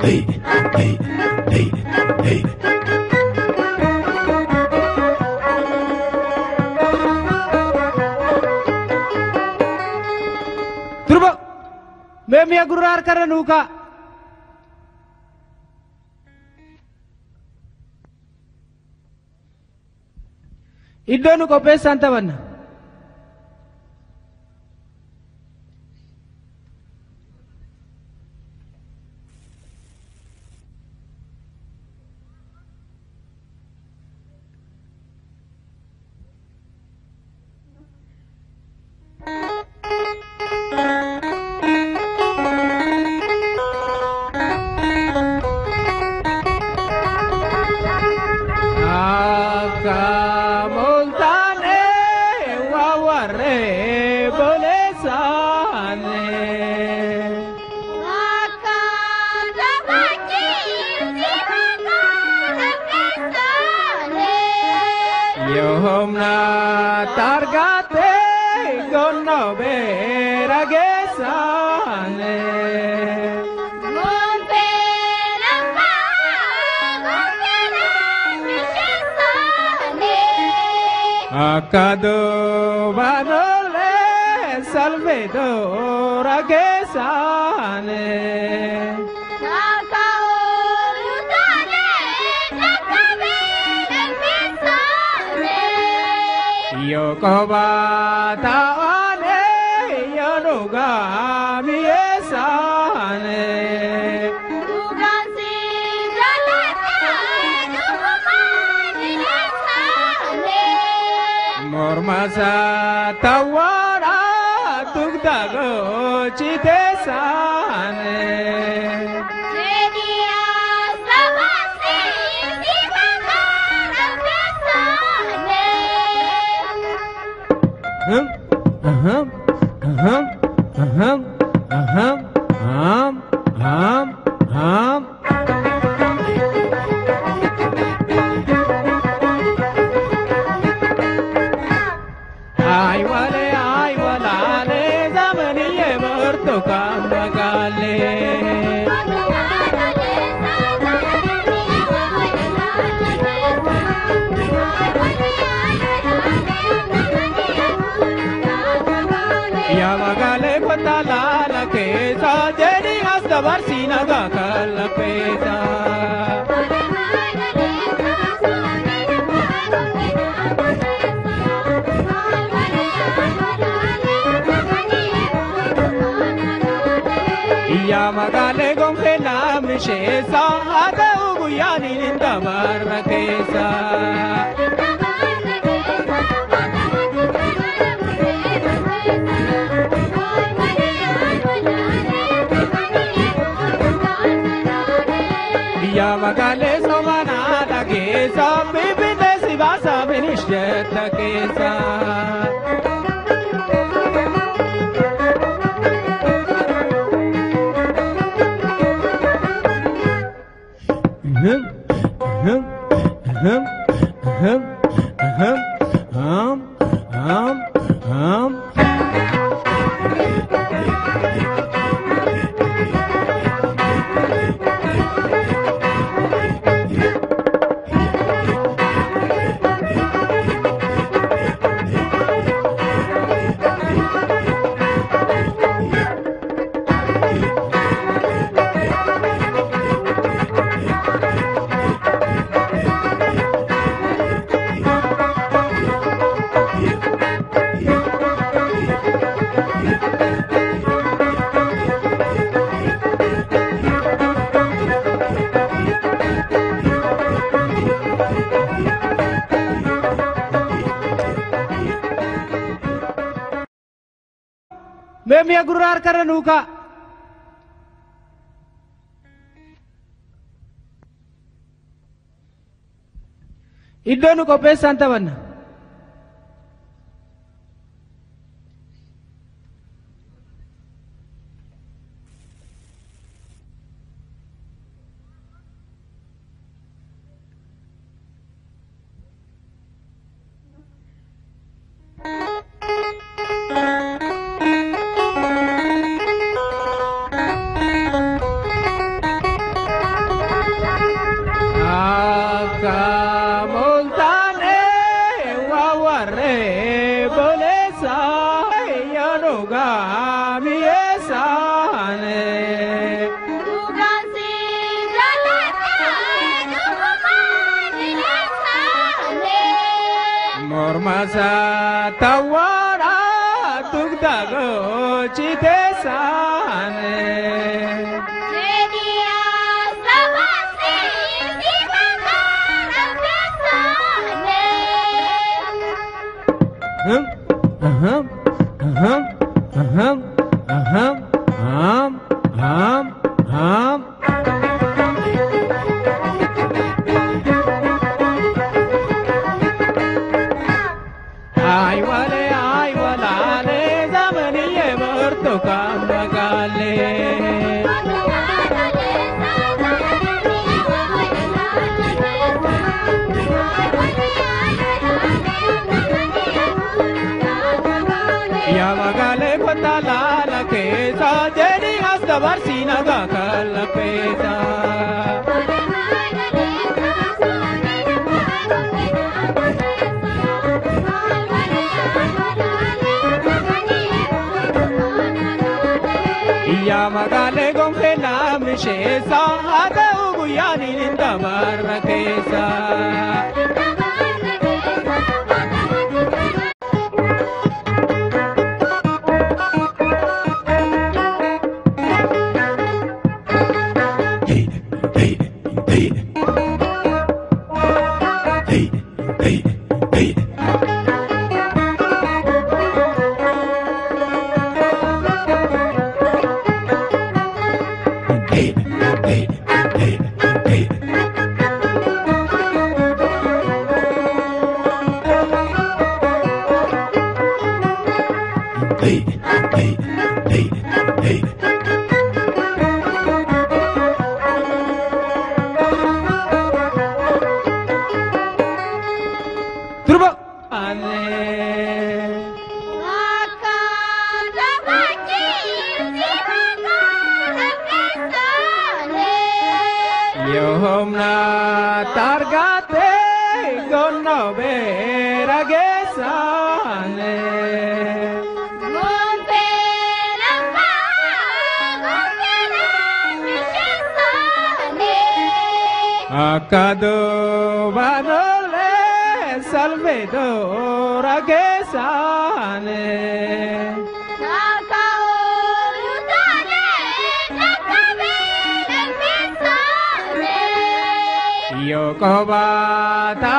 hey, hey, hey, hey. Turbo, me gurar karanuka. Iddoon qopheessaan taphanna. Akado vanole salvedo ragesane Nakaurutane nakabele pisane Yokobata ane yonuga miesane Masa tawara tugdago chitesane Jediya sabasi dimagara pesane Barsina gakal pesa Iya magale gompe namishe sa ada uguyani ninda barakesa Magale somana lage sa bibine sivasa binishjet kesa me gurar karanuka Iddoon qopheessaan taphanna. Mormasa tawara tugdago chite sane. Media sabasi sibakara pesane. Aham, aham, aham, aham, aham, aham, aham. Ay walale, zamaniye bertukang bagale. Ya bagale kota lala kesa, jadi hasta barsina gakal pesa. Ya magale gomfena mishesa, aga uguyani linda barrakesa. Hey, hey, hey. Hey, hey, hey. Hey, hey, hey, hey. Hey, hey, hey, hey. Turbo ane. Yomna targate gono beragesane. Akado vanole salvedora gesane. Yokobata